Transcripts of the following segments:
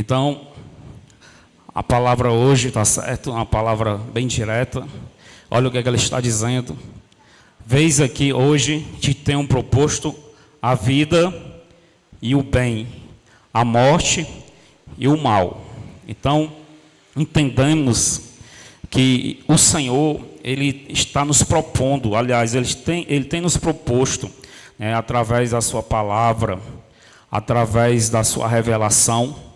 Então, a palavra hoje está certo, uma palavra bem direta. Olha o que ela está dizendo. Veis aqui hoje te tenho proposto a vida e o bem, a morte e o mal. Então, entendemos que o Senhor, Ele está nos propondo, aliás, Ele tem nos proposto, através da sua palavra, através da sua revelação.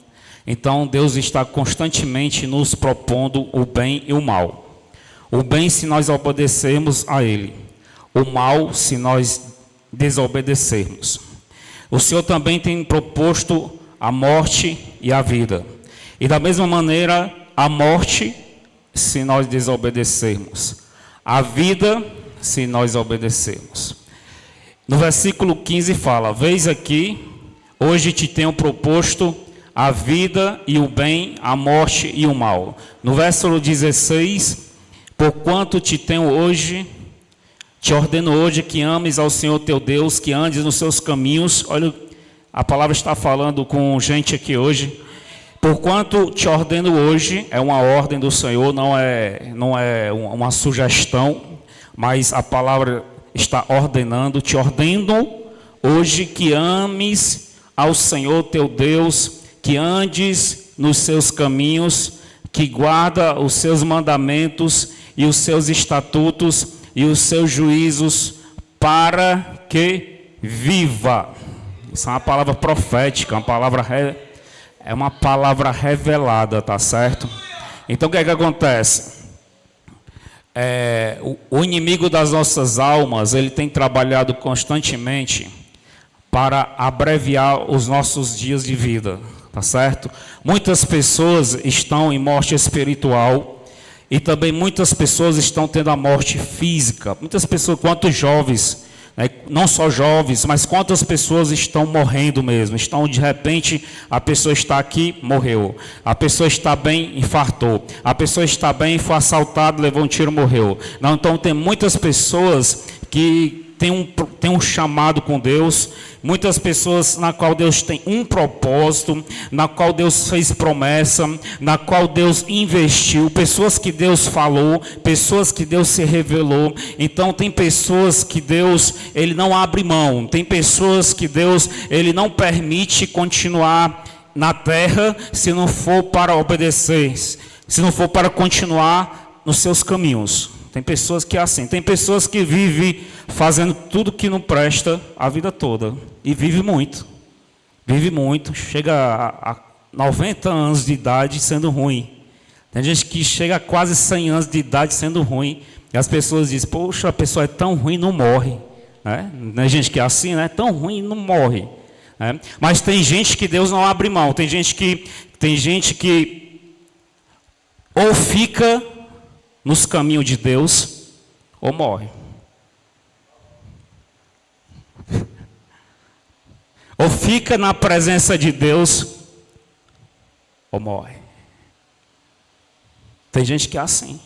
Então, Deus está constantemente nos propondo o bem e o mal. O bem se nós obedecermos a Ele, o mal se nós desobedecermos. O Senhor também tem proposto a morte e a vida. E da mesma maneira, a morte se nós desobedecermos, a vida se nós obedecermos. No versículo 15 fala: Veis aqui, hoje te tenho proposto a vida e o bem, a morte e o mal. No versículo 16, porquanto te tenho hoje, te ordeno hoje que ames ao Senhor teu Deus, que andes nos seus caminhos. Olha, a palavra está falando com gente aqui hoje. Porquanto te ordeno hoje, é uma ordem do Senhor, não é uma sugestão, mas a palavra está ordenando, te ordeno hoje que ames ao Senhor teu Deus, que andes nos seus caminhos, que guarda os seus mandamentos e os seus estatutos e os seus juízos, para que viva. Isso é uma palavra profética, é uma palavra revelada, tá certo? Então o que é que acontece? O inimigo das nossas almas, ele tem trabalhado constantemente para abreviar os nossos dias de vida, tá certo? Muitas pessoas estão em morte espiritual e também muitas pessoas estão tendo a morte física. Muitas pessoas, quantos jovens, não só jovens, mas quantas pessoas estão morrendo mesmo, de repente, a pessoa está aqui, morreu, a pessoa está bem, infartou, a pessoa está bem, foi assaltada, levou um tiro, morreu. Não, então tem muitas pessoas que tem um chamado com Deus, muitas pessoas na qual Deus tem um propósito, na qual Deus fez promessa, na qual Deus investiu, pessoas que Deus falou, pessoas que Deus se revelou. Então tem pessoas que Deus, Ele não abre mão, tem pessoas que Deus, Ele não permite continuar na terra se não for para obedecer, se não for para continuar nos seus caminhos. Tem pessoas que é assim, tem pessoas que vivem fazendo tudo que não presta a vida toda. E vive muito, chega a 90 anos de idade sendo ruim. Tem gente que chega a quase 100 anos de idade sendo ruim. E as pessoas dizem, poxa, a pessoa é tão ruim, não morre. Tem gente que é assim, né? Tão ruim, não morre. Mas tem gente que Deus não abre mão. Tem gente que ou fica nos caminhos de Deus, ou morre. Ou fica na presença de Deus, ou morre. Tem gente que é assim.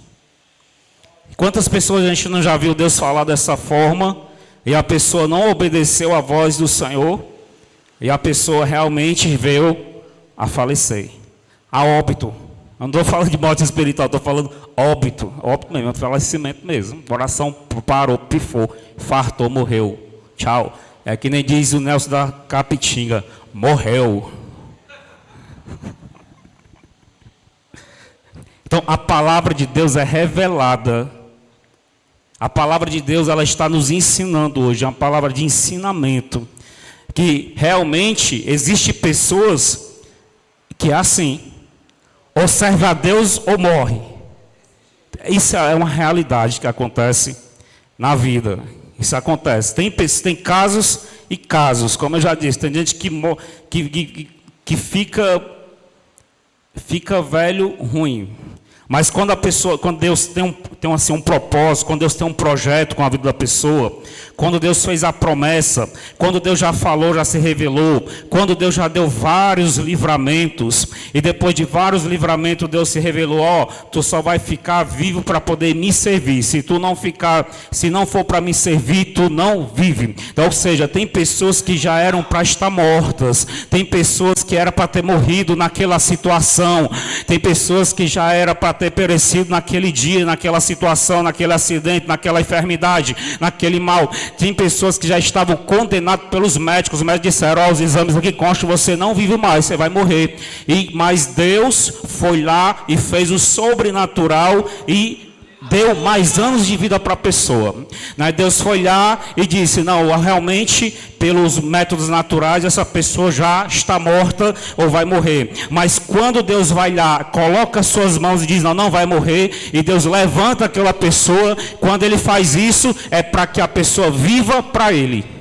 Quantas pessoas a gente não já viu Deus falar dessa forma, e a pessoa não obedeceu à voz do Senhor, e a pessoa realmente veio a falecer, a óbito. Não estou falando de morte espiritual, estou falando óbito mesmo, falecimento mesmo. O coração parou, pifou, fartou, morreu. Tchau. É que nem diz o Nelson da Capitinga, morreu. Então a palavra de Deus é revelada. A palavra de Deus, ela está nos ensinando hoje, é uma palavra de ensinamento. Que realmente existe pessoas que é assim. Ou serve a Deus ou morre. Isso é uma realidade que acontece na vida. Isso acontece. Tem casos e casos, como eu já disse. Tem gente que fica velho ruim. Mas quando Deus tem assim, um propósito, quando Deus tem um projeto com a vida da pessoa, quando Deus fez a promessa, quando Deus já falou, já se revelou, quando Deus já deu vários livramentos, e depois de vários livramentos Deus se revelou, tu só vai ficar vivo para poder me servir. Se não for para me servir, tu não vive. Então, ou seja, tem pessoas que já eram para estar mortas, tem pessoas que eram para ter morrido naquela situação, tem pessoas que já eram para ter perecido naquele dia, naquela situação, naquele acidente, naquela enfermidade, naquele mal. Tem pessoas que já estavam condenadas pelos médicos. Os médicos disseram, os exames aqui constam, você não vive mais, você vai morrer. Mas Deus foi lá e fez o sobrenatural e deu mais anos de vida para a pessoa. Deus foi lá e disse, não, realmente, pelos métodos naturais, essa pessoa já está morta ou vai morrer. Mas quando Deus vai lá, coloca suas mãos e diz, não vai morrer, e Deus levanta aquela pessoa, quando Ele faz isso, é para que a pessoa viva para Ele.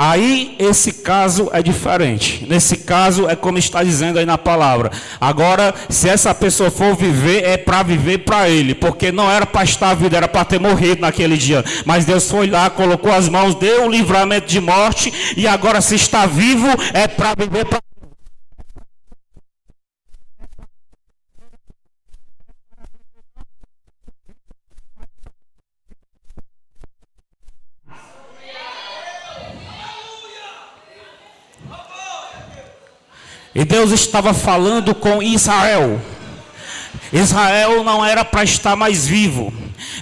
Aí, esse caso é diferente. Nesse caso, é como está dizendo aí na palavra. Agora, se essa pessoa for viver, é para viver para Ele. Porque não era para estar vivo, era para ter morrido naquele dia. Mas Deus foi lá, colocou as mãos, deu o livramento de morte. E agora, se está vivo, é para viver para Ele. E Deus estava falando com Israel. Israel não era para estar mais vivo.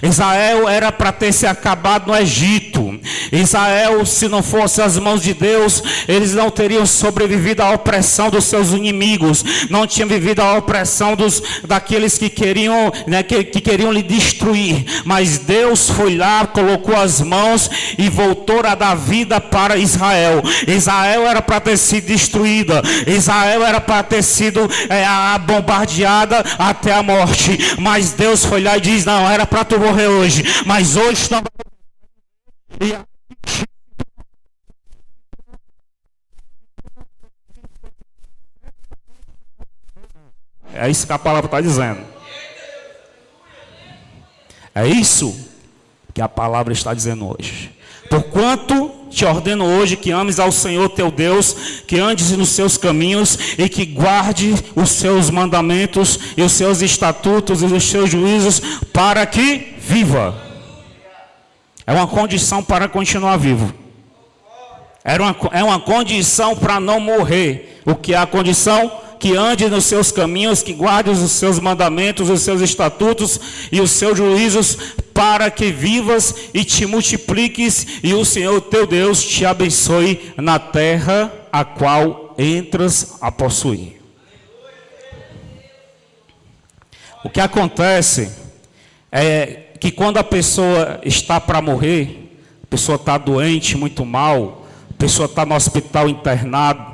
Israel era para ter se acabado no Egito. Israel, se não fosse as mãos de Deus, eles não teriam sobrevivido à opressão dos seus inimigos, não tinham vivido a opressão daqueles que queriam, que queriam lhe destruir. Mas Deus foi lá, colocou as mãos e voltou a dar vida para Israel. Israel era para ter sido destruída, Israel era para ter sido bombardeada até a morte. Mas Deus foi lá e diz, não, era para tu morrer hoje, mas hoje não. É isso que a palavra está dizendo. É isso que a palavra está dizendo hoje. Porquanto te ordeno hoje que ames ao Senhor teu Deus, que andes nos seus caminhos e que guarde os seus mandamentos e os seus estatutos e os seus juízos, para que viva. É uma condição para continuar vivo. É uma condição para não morrer. O que é a condição? Que ande nos seus caminhos, que guarde os seus mandamentos, os seus estatutos e os seus juízos, para que vivas e te multipliques, e o Senhor teu Deus te abençoe na terra a qual entras a possuir. O que acontece é que quando a pessoa está para morrer, a pessoa está doente, muito mal, a pessoa está no hospital internado,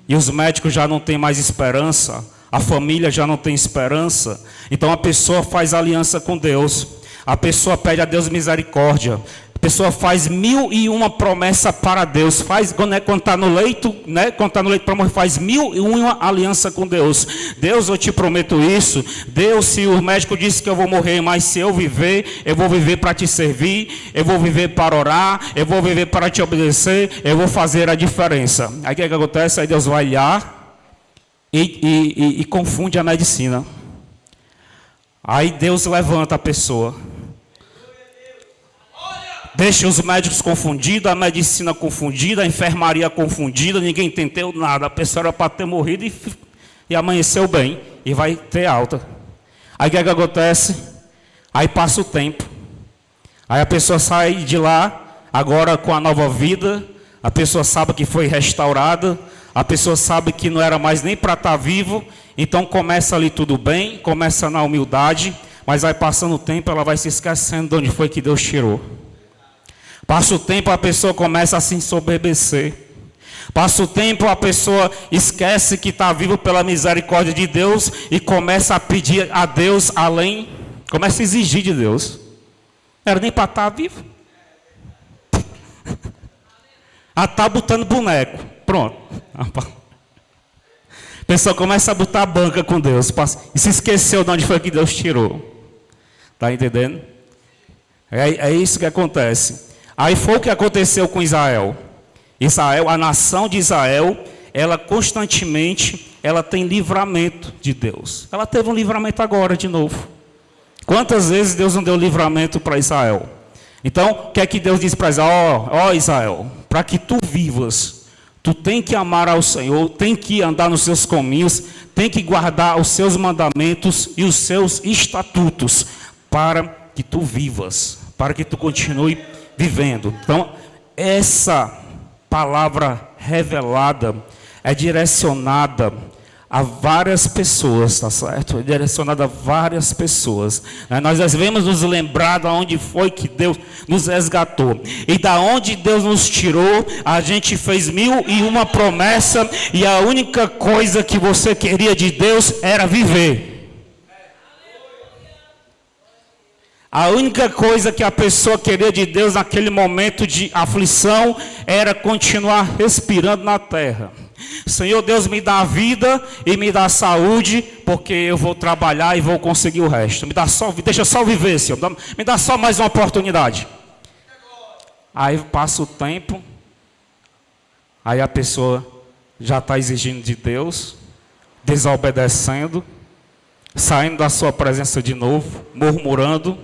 e os médicos já não têm mais esperança, a família já não tem esperança, então a pessoa faz aliança com Deus, a pessoa pede a Deus misericórdia, a pessoa faz 1001 promessa para Deus, quando está no leito, quando está no leito para morrer, faz 1001 aliança com Deus. Deus, eu te prometo isso. Deus, se o médico disse que eu vou morrer, mas se eu vou viver para te servir, eu vou viver para orar, eu vou viver para te obedecer, eu vou fazer a diferença. Aí o que acontece? Aí Deus vai lá e confunde a medicina. Aí Deus levanta a pessoa. Deixa os médicos confundidos, a medicina confundida, a enfermaria confundida, ninguém entendeu nada. A pessoa era para ter morrido e amanheceu bem, e vai ter alta. Aí o que acontece? Aí passa o tempo. Aí a pessoa sai de lá, agora com a nova vida, a pessoa sabe que foi restaurada, a pessoa sabe que não era mais nem para estar vivo, então começa ali tudo bem, começa na humildade, mas vai passando o tempo, ela vai se esquecendo de onde foi que Deus tirou. Passa o tempo, a pessoa começa a se ensoberbecer. Passa o tempo, a pessoa esquece que está vivo pela misericórdia de Deus e começa a pedir a Deus além, começa a exigir de Deus. Não era nem para estar vivo. Está botando boneco. Pronto. A pessoa começa a botar a banca com Deus e se esqueceu de onde foi que Deus tirou. Está entendendo? É isso que acontece. Aí foi o que aconteceu com Israel. Israel, a nação de Israel, ela constantemente, ela tem livramento de Deus. Ela teve um livramento agora de novo. Quantas vezes Deus não deu livramento para Israel? Então, o que é que Deus diz para Israel? Ó Israel, para que tu vivas, tu tem que amar ao Senhor, tem que andar nos seus caminhos, tem que guardar os seus mandamentos e os seus estatutos, para que tu vivas, para que tu continue vivendo. Então, essa palavra revelada é direcionada a várias pessoas, tá certo? É direcionada a várias pessoas. Nós devemos nos lembrar de onde foi que Deus nos resgatou. E da onde Deus nos tirou, a gente fez 1001 promessa, e a única coisa que você queria de Deus era viver. A única coisa que a pessoa queria de Deus naquele momento de aflição era continuar respirando na terra. Senhor Deus, me dá a vida e me dá a saúde, porque eu vou trabalhar e vou conseguir o resto. Deixa só viver, Senhor. Me dá só mais uma oportunidade. Aí passa o tempo, aí a pessoa já está exigindo de Deus, desobedecendo, saindo da sua presença de novo, murmurando,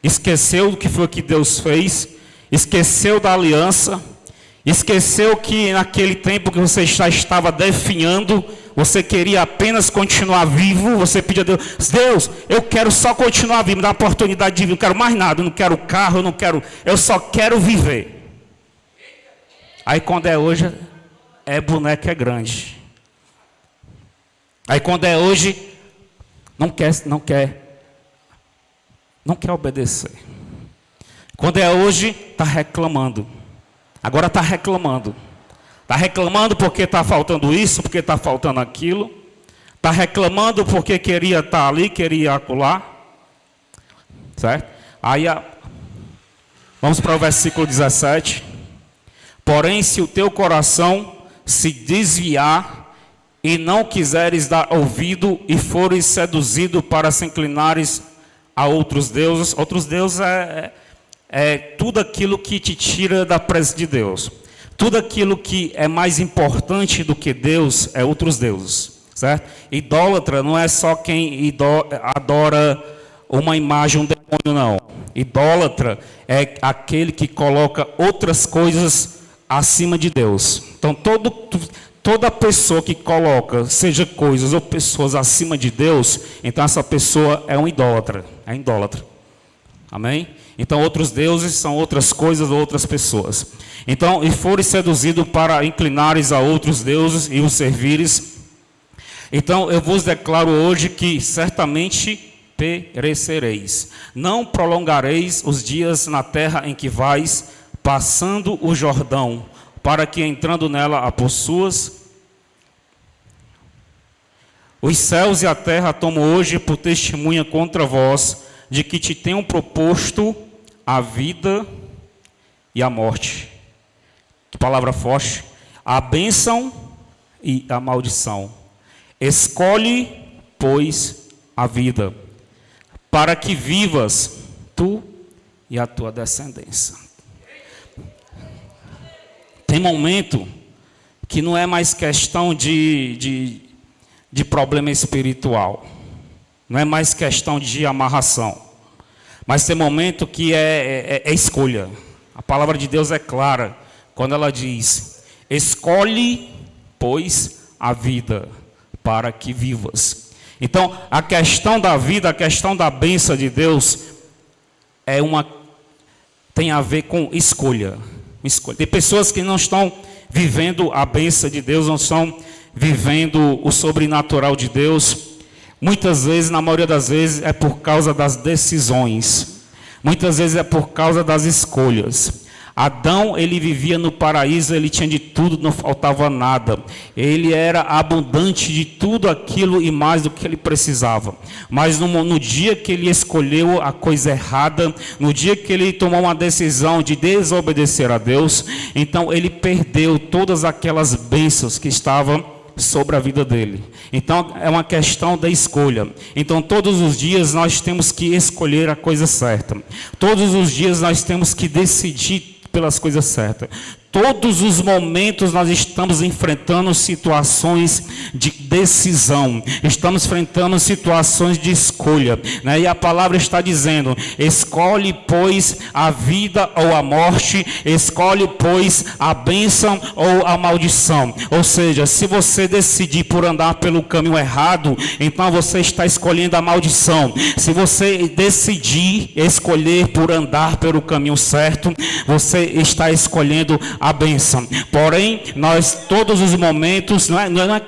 esqueceu do que foi que Deus fez, esqueceu da aliança, esqueceu que naquele tempo que você já estava definhando, você queria apenas continuar vivo. Você pedia a Deus: Deus, eu quero só continuar vivo, me dá a oportunidade de viver, não quero mais nada, eu não quero carro, eu só quero viver. Aí quando é hoje, boneco é grande. Aí quando é hoje, não quer obedecer. Quando é hoje, está reclamando. Agora está reclamando. Está reclamando porque está faltando isso, porque está faltando aquilo. Está reclamando porque queria estar ali, queria acolá. Certo? Aí, vamos para o versículo 17. Porém, se o teu coração se desviar e não quiseres dar ouvido e fores seduzido para se inclinares a outros deuses é tudo aquilo que te tira da presença de Deus. Tudo aquilo que é mais importante do que Deus é outros deuses, certo? Idólatra não é só quem adora uma imagem, um demônio, não. Idólatra é aquele que coloca outras coisas acima de Deus. Então toda pessoa que coloca, seja coisas ou pessoas acima de Deus, então essa pessoa é um idólatra, é idólatra. Amém? Então outros deuses são outras coisas ou outras pessoas. Então, e fores seduzido para inclinares a outros deuses e os servires. Então eu vos declaro hoje que certamente perecereis. Não prolongareis os dias na terra em que vais, passando o Jordão, para que entrando nela a possuas. Os céus e a terra tomam hoje por testemunha contra vós, de que te tenho proposto a vida e a morte. Que palavra forte. A bênção e a maldição. Escolhe, pois, a vida, para que vivas tu e a tua descendência. Tem momento que não é mais questão de problema espiritual. Não é mais questão de amarração. Mas tem momento que é escolha. A palavra de Deus é clara quando ela diz: escolhe, pois, a vida, para que vivas. Então, a questão da vida, a questão da bênção de Deus tem a ver com escolha. Tem pessoas que não estão vivendo a bênção de Deus, não estão vivendo o sobrenatural de Deus. Muitas vezes, na maioria das vezes, é por causa das decisões. Muitas vezes é por causa das escolhas. Adão, ele vivia no paraíso, ele tinha de tudo, não faltava nada. Ele era abundante de tudo aquilo e mais do que ele precisava. Mas no dia que ele escolheu a coisa errada, no dia que ele tomou uma decisão de desobedecer a Deus, então ele perdeu todas aquelas bênçãos que estavam sobre a vida dele. Então é uma questão da escolha. Então todos os dias nós temos que escolher a coisa certa. Todos os dias nós temos que decidir pelas coisas certas. Todos os momentos nós estamos enfrentando situações de decisão, estamos enfrentando situações de escolha, né? E a palavra está dizendo: escolhe, pois, a vida ou a morte, escolhe, pois, a bênção ou a maldição. Ou seja, se você decidir por andar pelo caminho errado, então você está escolhendo a maldição. Se você decidir escolher por andar pelo caminho certo, você está escolhendo a bênção. Porém, nós todos os momentos,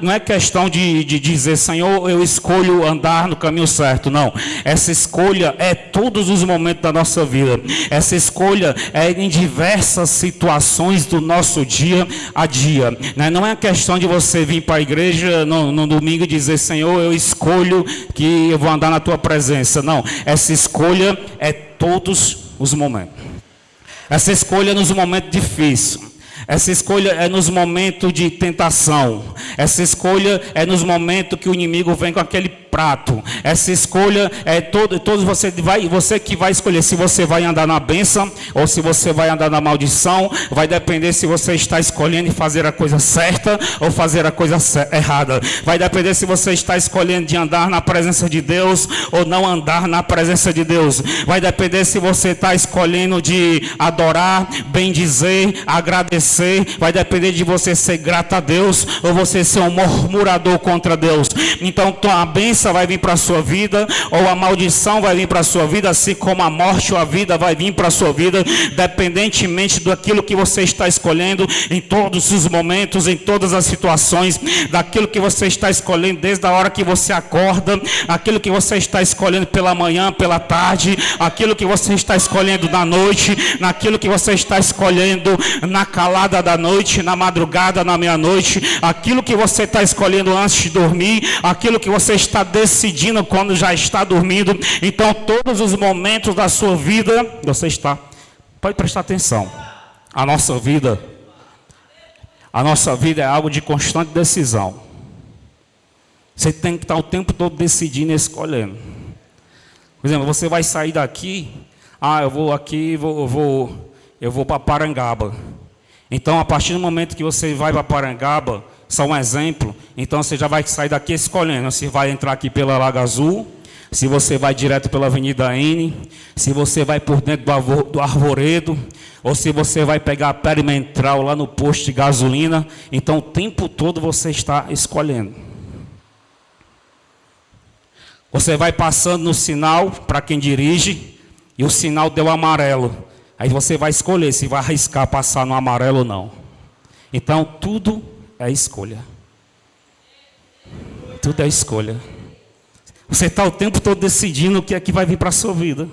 não é questão de dizer: Senhor, eu escolho andar no caminho certo. Não, essa escolha é todos os momentos da nossa vida. Essa escolha é em diversas situações do nosso dia a dia, né? Não é questão de você vir para a igreja no domingo e dizer: Senhor, eu escolho que eu vou andar na tua presença. Não, essa escolha é todos os momentos. Essa escolha é nos momentos difíceis. Essa escolha é nos momentos de tentação. Essa escolha é nos momentos que o inimigo vem com aquele prato. Essa escolha é todos você que vai escolher se você vai andar na bênção ou se você vai andar na maldição. Vai depender se você está escolhendo fazer a coisa certa ou fazer a coisa errada. Vai depender se você está escolhendo de andar na presença de Deus ou não andar na presença de Deus. Vai depender se você está escolhendo de adorar, bendizer, agradecer. Vai depender de você ser grato a Deus ou você ser um murmurador contra Deus. Então a bênção vai vir para a sua vida ou a maldição vai vir para a sua vida, assim como a morte ou a vida vai vir para a sua vida, dependentemente daquilo que você está escolhendo em todos os momentos, em todas as situações, daquilo que você está escolhendo desde a hora que você acorda, aquilo que você está escolhendo pela manhã, pela tarde, aquilo que você está escolhendo na noite, naquilo que você está escolhendo na calada da noite, na madrugada, na meia-noite, aquilo que você está escolhendo antes de dormir, aquilo que você está decidindo quando já está dormindo. Então todos os momentos da sua vida você está, pode prestar atenção, a nossa vida é algo de constante decisão. Você tem que estar o tempo todo decidindo e escolhendo. Por exemplo, você vai sair daqui, eu vou para Parangaba. Então, a partir do momento que você vai para Parangaba, só um exemplo, então você já vai sair daqui escolhendo se vai entrar aqui pela Lago Azul, se você vai direto pela Avenida N, se você vai por dentro do Arvoredo, ou se você vai pegar a perimetral lá no posto de gasolina. Então, o tempo todo você está escolhendo. Você vai passando no sinal, para quem dirige, e o sinal deu amarelo. Aí você vai escolher se vai arriscar passar no amarelo ou não. Então, tudo é escolha. Tudo é escolha. Você está o tempo todo decidindo o que é que vai vir para a sua vida.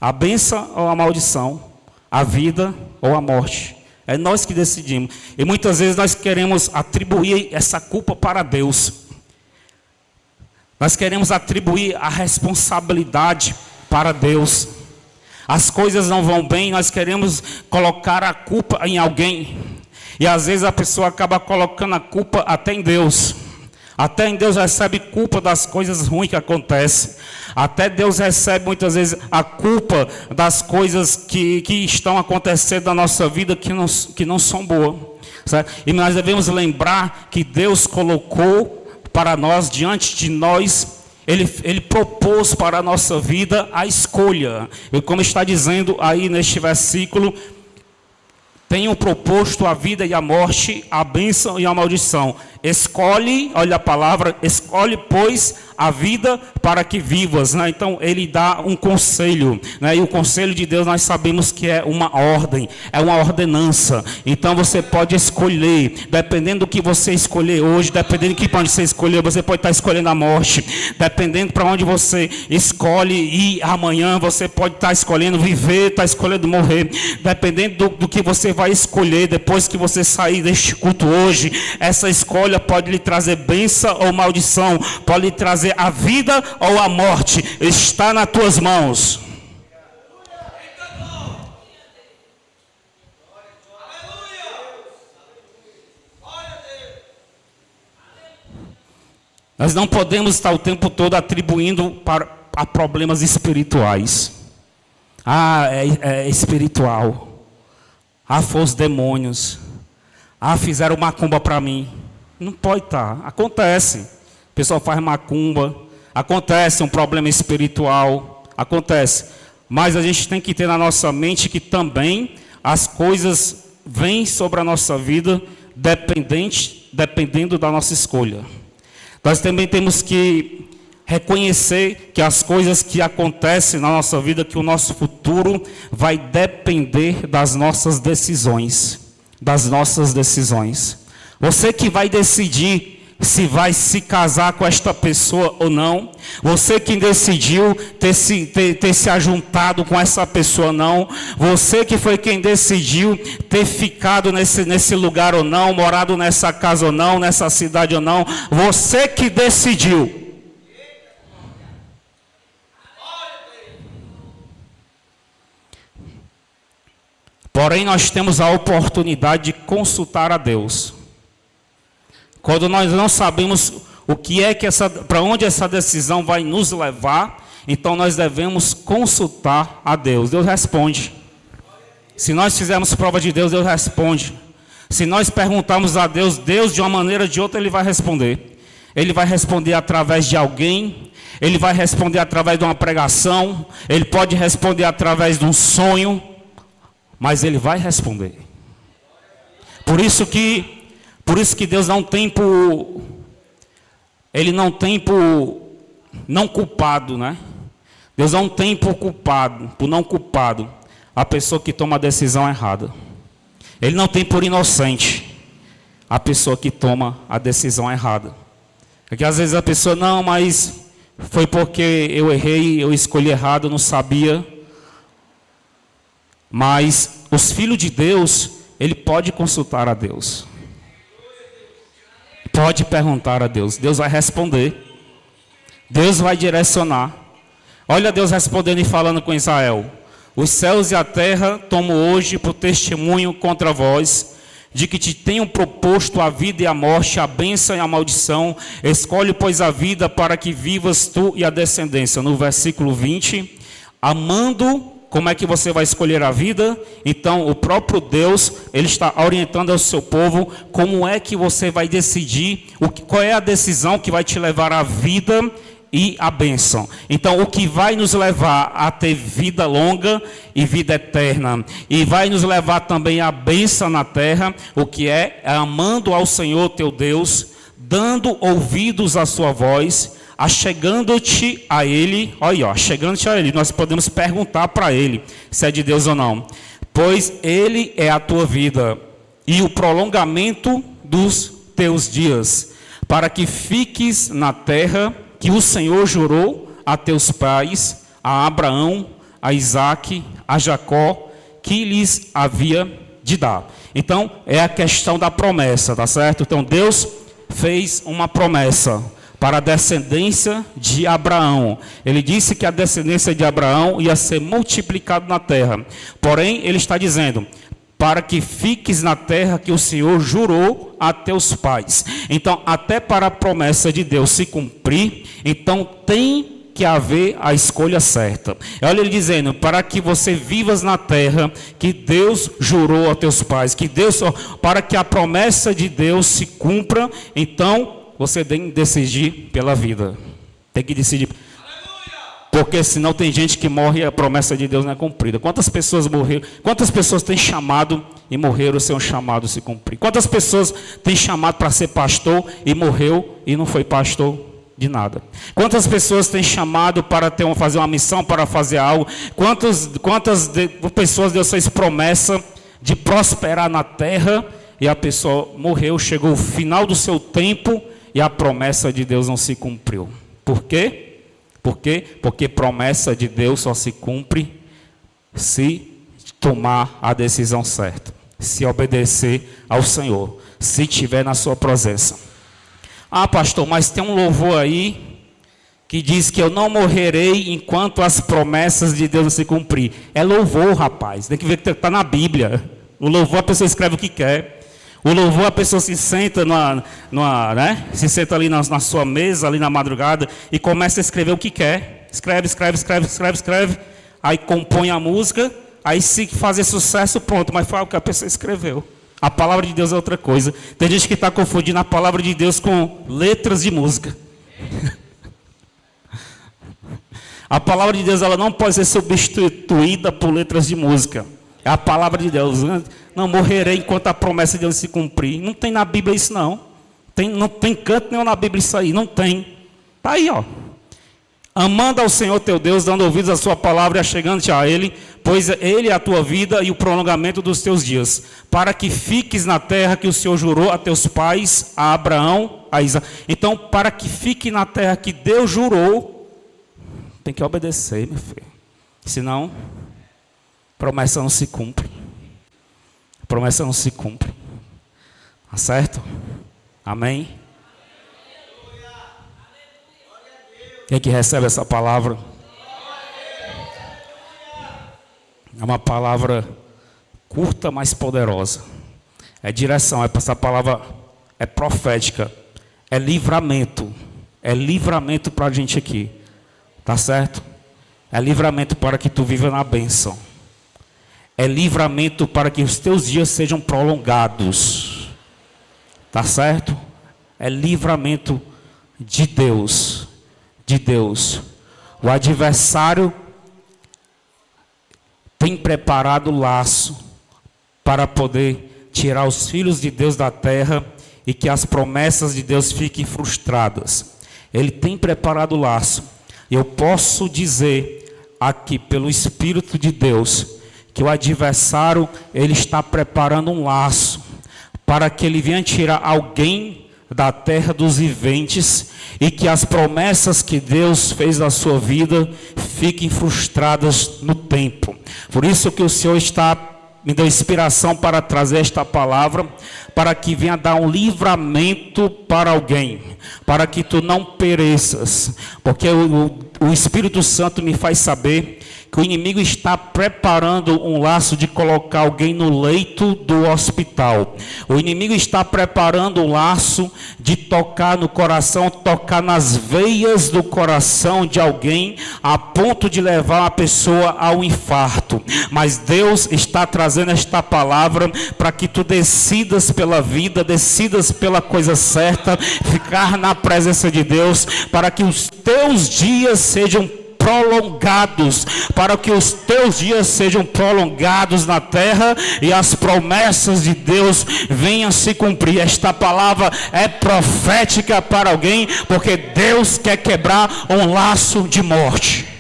A bênção ou a maldição. A vida ou a morte. É nós que decidimos. E muitas vezes nós queremos atribuir essa culpa para Deus. Nós queremos atribuir a responsabilidade para Deus. As coisas não vão bem, nós queremos colocar a culpa em alguém. E às vezes a pessoa acaba colocando a culpa até em Deus. Até em Deus recebe culpa das coisas ruins que acontecem. Até Deus recebe muitas vezes a culpa das coisas que estão acontecendo na nossa vida que não são boas. Certo? E nós devemos lembrar que Deus colocou para nós, diante de nós, Ele propôs para a nossa vida a escolha. E como está dizendo aí neste versículo, tenho proposto a vida e a morte, a bênção e a maldição. Escolhe, olha a palavra, escolhe, pois, a vida para que vivas, né? Então ele dá um conselho, né? E o conselho de Deus nós sabemos que é uma ordem, é uma ordenança. Então você pode escolher, dependendo do que você escolher hoje, dependendo do que para onde você escolher, você pode estar escolhendo a morte. Dependendo para onde você escolhe ir amanhã, você pode estar escolhendo viver, estar escolhendo morrer. Dependendo do que você vai escolher depois que você sair deste culto hoje, essa escolha pode lhe trazer bênção ou maldição, pode lhe trazer a vida ou a morte. Está nas tuas mãos. Nós não podemos estar o tempo todo atribuindo a problemas espirituais. É espiritual. Foi os demônios. Fizeram macumba para mim. Não pode estar. Acontece. O pessoal faz macumba. Acontece um problema espiritual. Acontece. Mas a gente tem que ter na nossa mente que também as coisas vêm sobre a nossa vida dependendo da nossa escolha. Nós também temos que reconhecer que as coisas que acontecem na nossa vida, que o nosso futuro vai depender das nossas decisões. Das nossas decisões. Você que vai decidir se vai se casar com esta pessoa ou não. Você que decidiu ter se ajuntado com essa pessoa ou não. Você que foi quem decidiu ter ficado nesse lugar ou não, morado nessa casa ou não, nessa cidade ou não. Você que decidiu. Porém, nós temos a oportunidade de consultar a Deus. Quando nós não sabemos o que é que para onde essa decisão vai nos levar, então nós devemos consultar a Deus. Deus responde. Se nós fizermos prova de Deus, Deus responde. Se nós perguntarmos a Deus, Deus de uma maneira ou de outra, Ele vai responder. Ele vai responder através de alguém, Ele vai responder através de uma pregação, Ele pode responder através de um sonho, mas Ele vai responder. Por isso que Deus Ele não tem por não culpado, né? Deus não tem por não culpado a pessoa que toma a decisão errada. Ele não tem por inocente a pessoa que toma a decisão errada. Porque às vezes a pessoa, não, mas foi porque eu errei, eu escolhi errado, eu não sabia. Mas os filhos de Deus, ele pode consultar a Deus. Pode perguntar a Deus. Deus vai responder. Deus vai direcionar. Olha Deus respondendo e falando com Israel. Os céus e a terra tomo hoje por testemunho contra vós, de que te tenho proposto a vida e a morte, a bênção e a maldição. Escolhe, pois, a vida para que vivas tu e a descendência. No versículo 20, amando. Como é que você vai escolher a vida? Então, o próprio Deus, Ele está orientando ao seu povo como é que você vai decidir, qual é a decisão que vai te levar à vida e à bênção. Então, o que vai nos levar a ter vida longa e vida eterna, e vai nos levar também à bênção na terra, o que é amando ao Senhor teu Deus, dando ouvidos à sua voz, achegando-te a Ele, olha, achegando-te a Ele, nós podemos perguntar para Ele se é de Deus ou não, pois Ele é a tua vida e o prolongamento dos teus dias, para que fiques na terra que o Senhor jurou a teus pais, a Abraão, a Isaque, a Jacó, que lhes havia de dar. Então, é a questão da promessa, tá certo? Então, Deus fez uma promessa para a descendência de Abraão. Ele disse que a descendência de Abraão ia ser multiplicada na terra. Porém, ele está dizendo, para que fiques na terra que o Senhor jurou a teus pais. Então, até para a promessa de Deus se cumprir, então tem que haver a escolha certa. Olha ele dizendo, para que você vivas na terra que Deus jurou a teus pais, para que a promessa de Deus se cumpra, então você tem que decidir pela vida. Tem que decidir. Porque senão tem gente que morre e a promessa de Deus não é cumprida. Quantas pessoas morreram? Quantas pessoas têm chamado e morreram sem o chamado se cumprir? Quantas pessoas têm chamado para ser pastor e morreu e não foi pastor de nada? Quantas pessoas têm chamado para fazer uma missão, para fazer algo? Quantas pessoas Deus fez promessa de prosperar na terra e a pessoa morreu, chegou o final do seu tempo e a promessa de Deus não se cumpriu? Por quê? Por quê? Porque promessa de Deus só se cumpre se tomar a decisão certa, se obedecer ao Senhor, se estiver na sua presença. Ah, pastor, mas tem um louvor aí que diz que eu não morrerei enquanto as promessas de Deus não se cumprir. É louvor, rapaz, tem que ver que está na Bíblia. O louvor a pessoa escreve o que quer. O louvor, a pessoa se senta né? Se senta ali na sua mesa, ali na madrugada, e começa a escrever o que quer. Escreve. Aí compõe a música, aí se fazer sucesso, pronto. Mas foi o que a pessoa escreveu. A palavra de Deus é outra coisa. Tem gente que está confundindo a palavra de Deus com letras de música. A palavra de Deus, ela não pode ser substituída por letras de música. É a palavra de Deus. Não morrerei enquanto a promessa de Deus se cumprir. Não tem na Bíblia isso não. Não tem canto nenhum na Bíblia isso aí. Não tem. Está aí, ó. Amando ao Senhor teu Deus, dando ouvidos à sua palavra e achegando-te a Ele, pois Ele é a tua vida e o prolongamento dos teus dias, para que fiques na terra que o Senhor jurou a teus pais, a Abraão, a Isaque. Então, para que fique na terra que Deus jurou, tem que obedecer, meu filho. Senão, a promessa não se cumpre. A promessa não se cumpre. Tá certo? Amém? Quem é que recebe essa palavra? É uma palavra curta, mas poderosa. É direção, essa palavra é profética. É livramento. É livramento para a gente aqui. Tá certo? É livramento para que tu viva na bênção. É livramento para que os teus dias sejam prolongados. Tá certo? É livramento de Deus. De Deus. O adversário tem preparado o laço para poder tirar os filhos de Deus da terra e que as promessas de Deus fiquem frustradas. Ele tem preparado o laço. Eu posso dizer aqui pelo Espírito de Deus que o adversário, ele está preparando um laço para que ele venha tirar alguém da terra dos viventes e que as promessas que Deus fez na sua vida fiquem frustradas no tempo. Por isso que o Senhor me deu inspiração para trazer esta palavra, para que venha dar um livramento para alguém, para que tu não pereças, porque o Espírito Santo me faz saber que o inimigo está preparando um laço de colocar alguém no leito do hospital. O inimigo está preparando um laço de tocar no coração, tocar nas veias do coração de alguém, a ponto de levar a pessoa ao infarto. Mas Deus está trazendo esta palavra para que tu decidas pela vida, decidas pela coisa certa, ficar na presença de Deus, para que os teus dias sejam prolongados, para que os teus dias sejam prolongados na terra e as promessas de Deus venham se cumprir. Esta palavra é profética para alguém, porque Deus quer quebrar um laço de morte.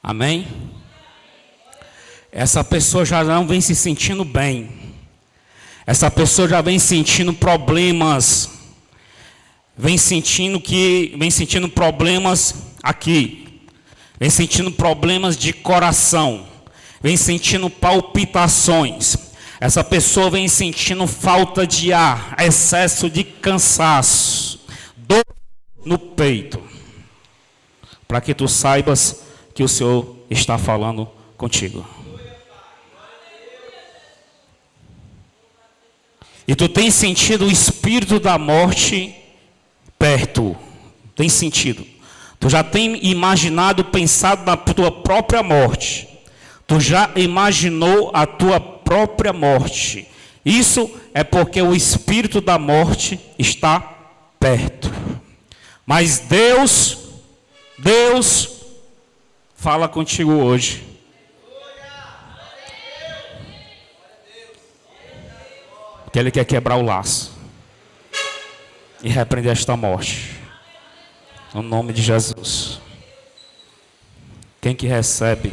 Amém? Essa pessoa já não vem se sentindo bem. Essa pessoa já vem sentindo problemas. Vem sentindo problemas aqui. Vem sentindo problemas de coração. Vem sentindo palpitações. Essa pessoa vem sentindo falta de ar, excesso de cansaço, dor no peito. Para que tu saibas que o Senhor está falando contigo. E tu tem sentido o espírito da morte perto. Tem sentido. Tu já tem imaginado, pensado na tua própria morte. Tu já imaginou a tua própria morte. Isso é porque o espírito da morte está perto. Mas Deus fala contigo hoje. Porque Ele quer quebrar o laço e repreender esta morte. No nome de Jesus. Quem que recebe?